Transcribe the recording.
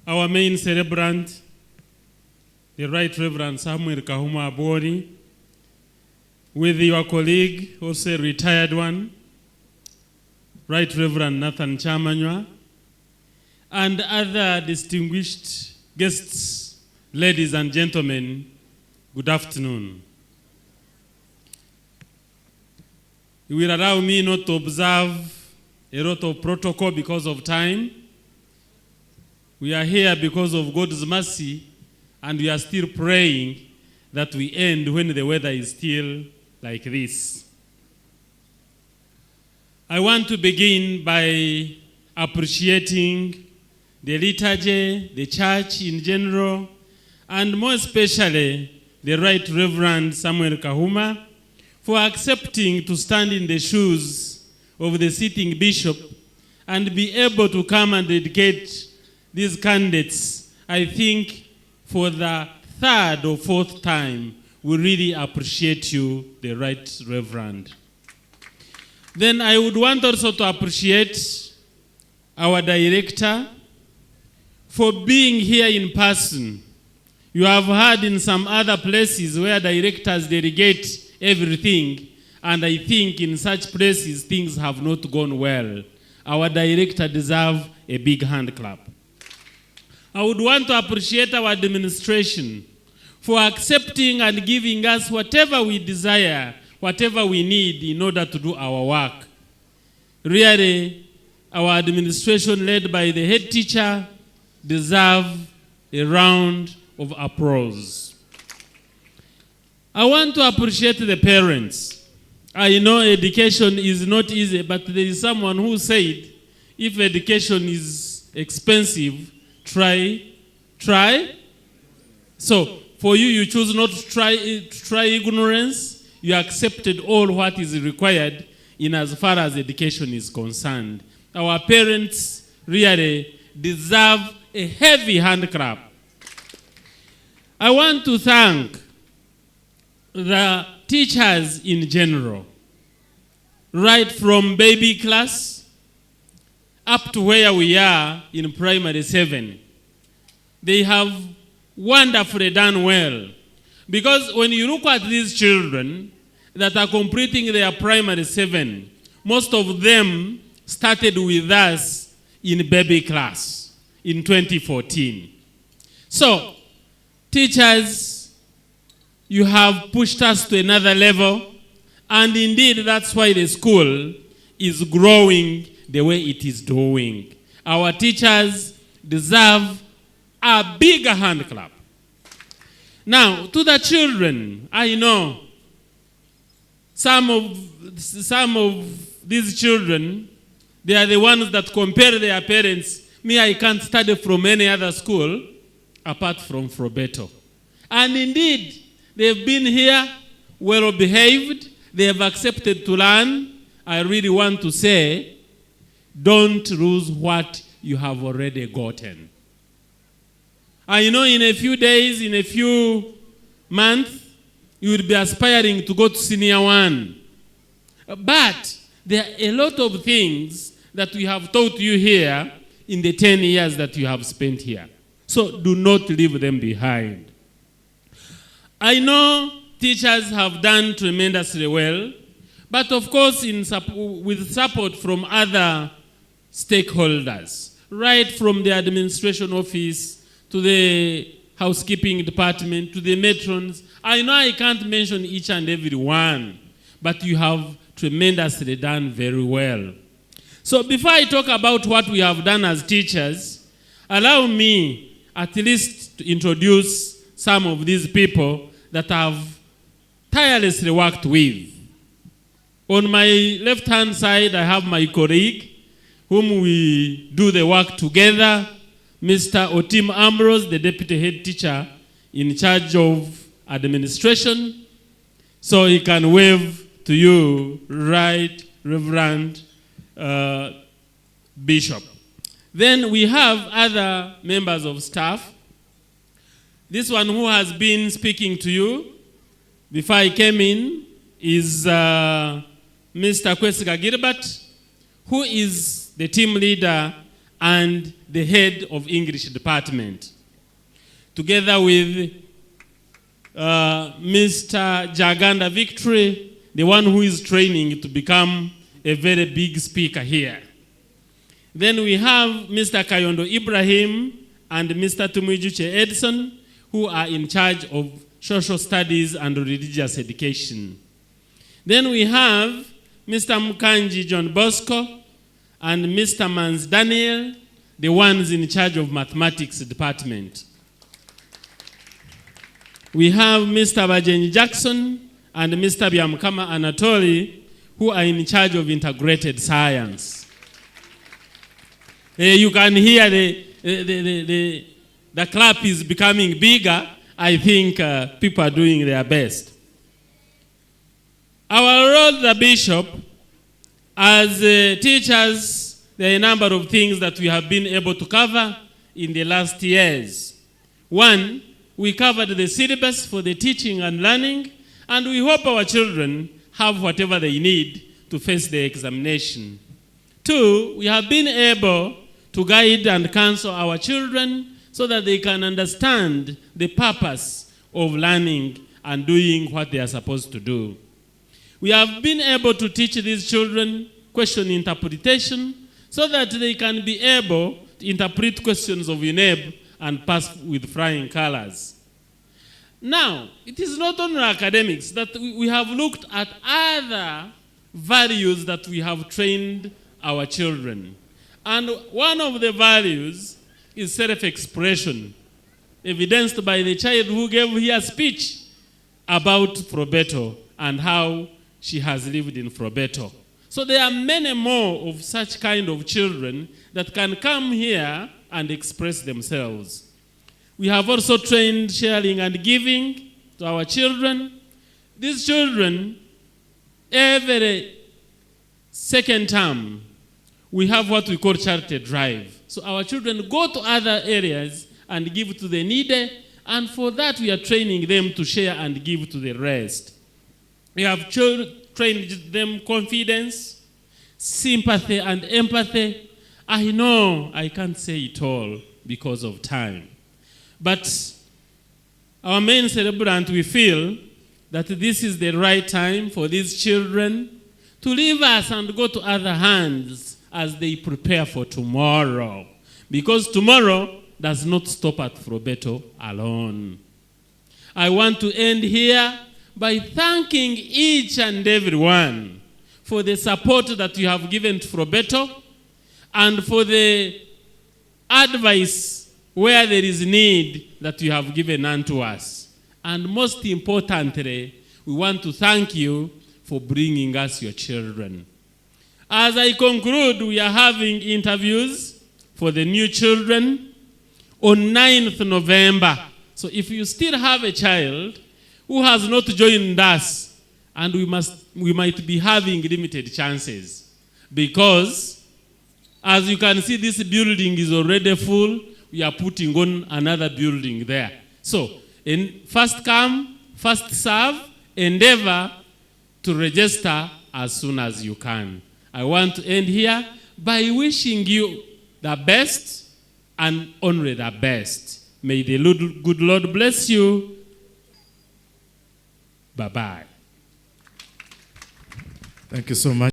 our main celebrant, the Right Reverend Samuel Kahuma Abori, with your colleague, also a retired one, Right Reverend Nathan Chamanywa, and other distinguished guests, ladies and gentlemen, good afternoon. You will allow me not to observe a lot of protocol because of time. We are here because of God's mercy, and we are still praying that we end when the weather is still like this. I want to begin by appreciating the liturgy, the church in general, and more especially the Right Reverend Samuel Kahuma for accepting to stand in the shoes of the sitting bishop and be able to come and dedicate these candidates. I think for the third or fourth time, we really appreciate you, the Right Reverend. Then I would want also to appreciate our director for being here in person. You have heard in some other places where directors delegate everything, and I think in such places things have not gone well. Our director deserves a big hand clap. I would want to appreciate our administration for accepting and giving us whatever we desire, whatever we need in order to do our work. Really, our administration led by the head teacher deserve a round of applause. I want to appreciate the parents. I know education is not easy, but there is someone who said, if education is expensive, try. So, for you, you choose not to try ignorance. You accepted all what is required in as far as education is concerned. Our parents really deserve a heavy hand clap. I want to thank the teachers in general, right from baby class up to where we are in primary 7. They have wonderfully done well. Because when you look at these children that are completing their primary 7, most of them started with us in baby class in 2014. So, teachers, you have pushed us to another level, and indeed that's why the school is growing the way it is doing. Our teachers deserve a bigger hand clap. Now, to the children, I know some of these children, they are the ones that compare their parents. Me, I can't study from any other school apart from Frobeto. And indeed, they've been here, well behaved, they have accepted to learn. I really want to say, don't lose what you have already gotten. I know in a few days, in a few months, you will be aspiring to go to senior 1. But there are a lot of things that we have taught you here in the 10 years that you have spent here. So do not leave them behind. I know teachers have done tremendously well, but of course with support from other stakeholders, right from the administration office to the housekeeping department to the matrons. I know I can't mention each and every one, but you have tremendously done very well. So before I talk about what we have done as teachers, allow me at least to introduce some of these people that I've tirelessly worked with. On my left-hand side, I have my colleague, whom we do the work together, Mr. Otim Ambrose, the deputy head teacher in charge of administration. So he can wave to you, Right Reverend Bishop. Then we have other members of staff. This one who has been speaking to you before I came in is Mr. Kwesiga Gilbert, who is the team leader and the head of English department. Together with Mr. Jaganda Victory, the one who is training to become a very big speaker here. Then we have Mr. Kayondo Ibrahim and Mr. Tumujuche Edson, who are in charge of social studies and religious education. Then we have Mr. Mukanji John Bosco and Mr. Mans Daniel, the ones in charge of mathematics department. We have Mr. Bajenyi Jackson and Mr. Byamkama Anatoli, who are in charge of integrated science. You can hear the clap is becoming bigger. I think people are doing their best. Our role, the bishop, as teachers, there are a number of things that we have been able to cover in the last years. One, we covered the syllabus for the teaching and learning, and we hope our children have whatever they need to face the examination. Two, we have been able to guide and counsel our children so that they can understand the purpose of learning and doing what they are supposed to do. We have been able to teach these children question interpretation so that they can be able to interpret questions of UNEB and pass with flying colors. Now, it is not only academics that we have looked at other values that we have trained our children. And one of the values is self-expression, evidenced by the child who gave here a speech about Frobeto and how she has lived in Frobeto. So there are many more of such kind of children that can come here and express themselves. We have also trained sharing and giving to our children. These children, every second term, we have what we call charity drive. So our children go to other areas and give to the needy, and for that we are training them to share and give to the rest. We have trained them confidence, sympathy, and empathy. I know I can't say it all because of time. But our main celebrant, we feel that this is the right time for these children to leave us and go to other hands as they prepare for tomorrow. Because tomorrow does not stop at Frobeto alone. I want to end here by thanking each and everyone for the support that you have given to Frobeto and for the advice where there is need that you have given unto us. And most importantly, we want to thank you for bringing us your children. As I conclude, we are having interviews for the new children on 9th November. So if you still have a child who has not joined us, and we might be having limited chances, because as you can see, this building is already full. We are putting on another building there. So, first come, first serve, endeavor to register as soon as you can. I want to end here by wishing you the best and only the best. May the good Lord bless you. Bye-bye. Thank you so much.